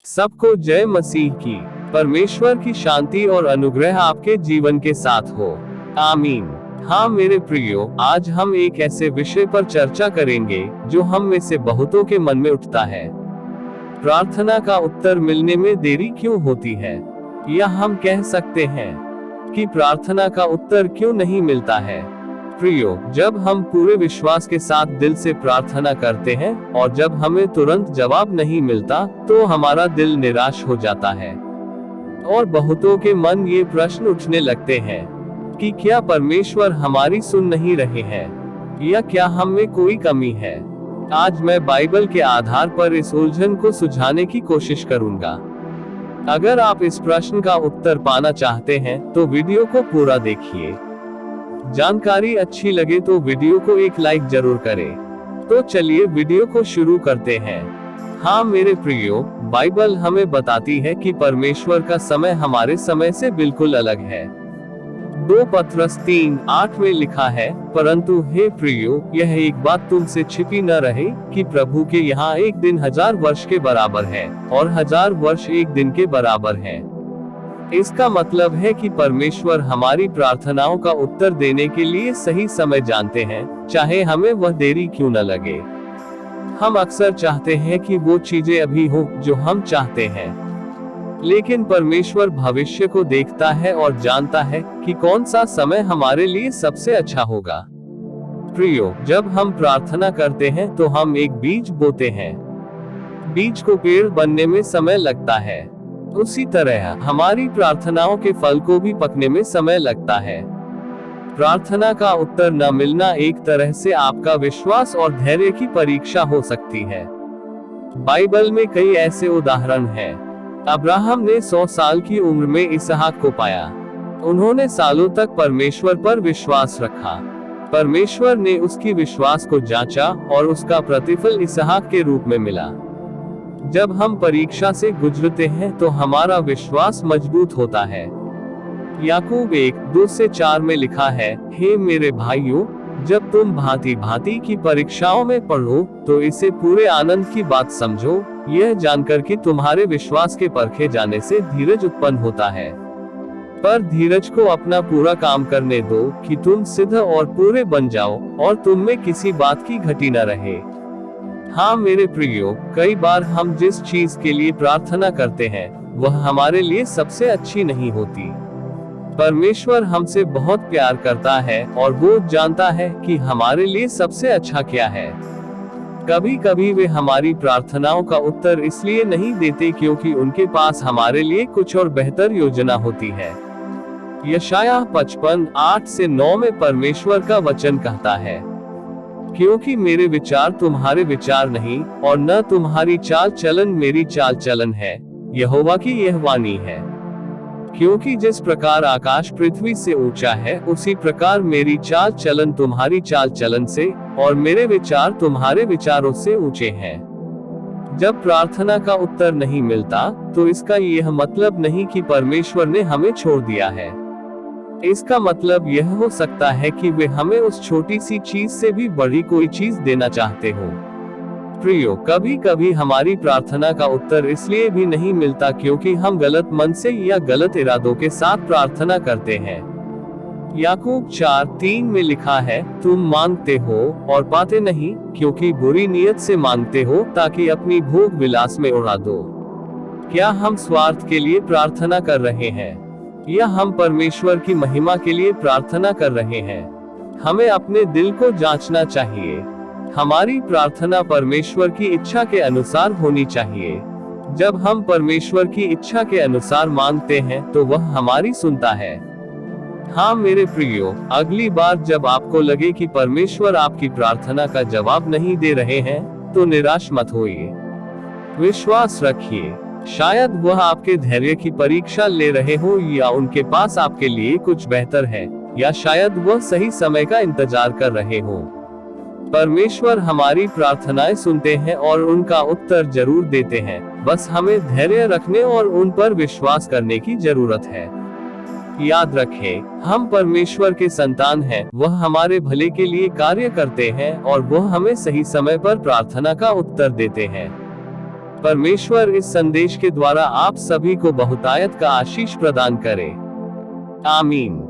सबको जय मसीह की। परमेश्वर की शांति और अनुग्रह आपके जीवन के साथ हो। आमीन। हाँ मेरे प्रियो, आज हम एक ऐसे विषय पर चर्चा करेंगे जो हम में से बहुतों के मन में उठता है। प्रार्थना का उत्तर मिलने में देरी क्यों होती है, या हम कह सकते हैं कि प्रार्थना का उत्तर क्यों नहीं मिलता है। प्रियो, जब हम पूरे विश्वास के साथ दिल से प्रार्थना करते हैं और जब हमें तुरंत जवाब नहीं मिलता, तो हमारा दिल निराश हो जाता है। और बहुतों के मन ये प्रश्न उठने लगते हैं कि क्या परमेश्वर हमारी सुन नहीं रहे हैं, या क्या हम में कोई कमी है। आज मैं बाइबल के आधार पर इस उलझन को सुलझाने की कोशिश करूंगा। अगर आप इस प्रश्न का उत्तर पाना चाहते हैं तो वीडियो को पूरा देखिए। जानकारी अच्छी लगे तो वीडियो को एक लाइक जरूर करें। तो चलिए वीडियो को शुरू करते हैं। हाँ मेरे प्रियो, बाइबल हमें बताती है कि परमेश्वर का समय हमारे समय से बिल्कुल अलग है। 2 पत्रस 3:8 में लिखा है, परंतु हे प्रियो, यह एक बात तुमसे छिपी न रहे कि प्रभु के यहाँ एक दिन 1000 वर्ष के बराबर है और 1000 वर्ष एक दिन के बराबर है। इसका मतलब है कि परमेश्वर हमारी प्रार्थनाओं का उत्तर देने के लिए सही समय जानते हैं, चाहे हमें वह देरी क्यों न लगे। हम अक्सर चाहते हैं कि वो चीजें अभी हो जो हम चाहते हैं, लेकिन परमेश्वर भविष्य को देखता है और जानता है कि कौन सा समय हमारे लिए सबसे अच्छा होगा। प्रियो, जब हम प्रार्थना करते हैं तो हम एक बीज बोते हैं। बीज को पेड़ बनने में समय लगता है। उसी तरह हमारी प्रार्थनाओं के फल को भी पकने में समय लगता है। प्रार्थना का उत्तर न मिलना एक तरह से आपका विश्वास और धैर्य की परीक्षा हो सकती है। बाइबल में कई ऐसे उदाहरण हैं। अब्राहम ने 100 साल की उम्र में इसहाक को पाया। उन्होंने सालों तक परमेश्वर पर विश्वास रखा। परमेश्वर ने उसकी विश्वास को जांचा और उसका प्रतिफल इसहाक के रूप में मिला। जब हम परीक्षा से गुजरते हैं तो हमारा विश्वास मजबूत होता है। याकूब 1:2-4 में लिखा है, हे मेरे भाइयों, जब तुम भांति भांति की परीक्षाओं में पढ़ो तो इसे पूरे आनंद की बात समझो, यह जानकर कि तुम्हारे विश्वास के परखे जाने से धीरज उत्पन्न होता है। पर धीरज को अपना पूरा काम करने दो कि तुम सिद्ध और पूरे बन जाओ और तुम में किसी बात की घटी न रहे। हाँ मेरे प्रियो, कई बार हम जिस चीज के लिए प्रार्थना करते हैं वह हमारे लिए सबसे अच्छी नहीं होती। परमेश्वर हमसे बहुत प्यार करता है और वो जानता है कि हमारे लिए सबसे अच्छा क्या है। कभी कभी वे हमारी प्रार्थनाओं का उत्तर इसलिए नहीं देते क्योंकि उनके पास हमारे लिए कुछ और बेहतर योजना होती है। यशायाह 55:8-9 में परमेश्वर का वचन कहता है, क्योंकि मेरे विचार तुम्हारे विचार नहीं और न तुम्हारी चाल चलन मेरी चाल चलन है, यहोवा की यह वाणी है। क्योंकि जिस प्रकार आकाश पृथ्वी से ऊंचा है, उसी प्रकार मेरी चाल चलन तुम्हारी चाल चलन से और मेरे विचार तुम्हारे विचारों से ऊंचे हैं। जब प्रार्थना का उत्तर नहीं मिलता तो इसका यह मतलब नहीं कि परमेश्वर ने हमें छोड़ दिया है। इसका मतलब यह हो सकता है कि वे हमें उस छोटी सी चीज से भी बड़ी कोई चीज देना चाहते हो। प्रियो, कभी कभी हमारी प्रार्थना का उत्तर इसलिए भी नहीं मिलता क्योंकि हम गलत मन से या गलत इरादों के साथ प्रार्थना करते हैं। याकूब 4:3 में लिखा है, तुम मांगते हो और पाते नहीं, क्योंकि बुरी नीयत से मांगते हो ताकि अपनी भोग विलास में उड़ा दो। क्या हम स्वार्थ के लिए प्रार्थना कर रहे हैं, या हम परमेश्वर की महिमा के लिए प्रार्थना कर रहे हैं? हमें अपने दिल को जांचना चाहिए। हमारी प्रार्थना परमेश्वर की इच्छा के अनुसार होनी चाहिए। जब हम परमेश्वर की इच्छा के अनुसार मांगते हैं तो वह हमारी सुनता है। हाँ मेरे प्रियो, अगली बार जब आपको लगे कि परमेश्वर आपकी प्रार्थना का जवाब नहीं दे रहे हैं तो निराश मत होइए। विश्वास रखिए, शायद वह आपके धैर्य की परीक्षा ले रहे हो, या उनके पास आपके लिए कुछ बेहतर है, या शायद वह सही समय का इंतजार कर रहे हो। परमेश्वर हमारी प्रार्थनाएं सुनते हैं और उनका उत्तर जरूर देते हैं। बस हमें धैर्य रखने और उन पर विश्वास करने की जरूरत है। याद रखें, हम परमेश्वर के संतान हैं, वह हमारे भले के लिए कार्य करते हैं और वह हमें सही समय पर प्रार्थना का उत्तर देते हैं। परमेश्वर इस संदेश के द्वारा आप सभी को बहुतायत का आशीष प्रदान करे। आमीन।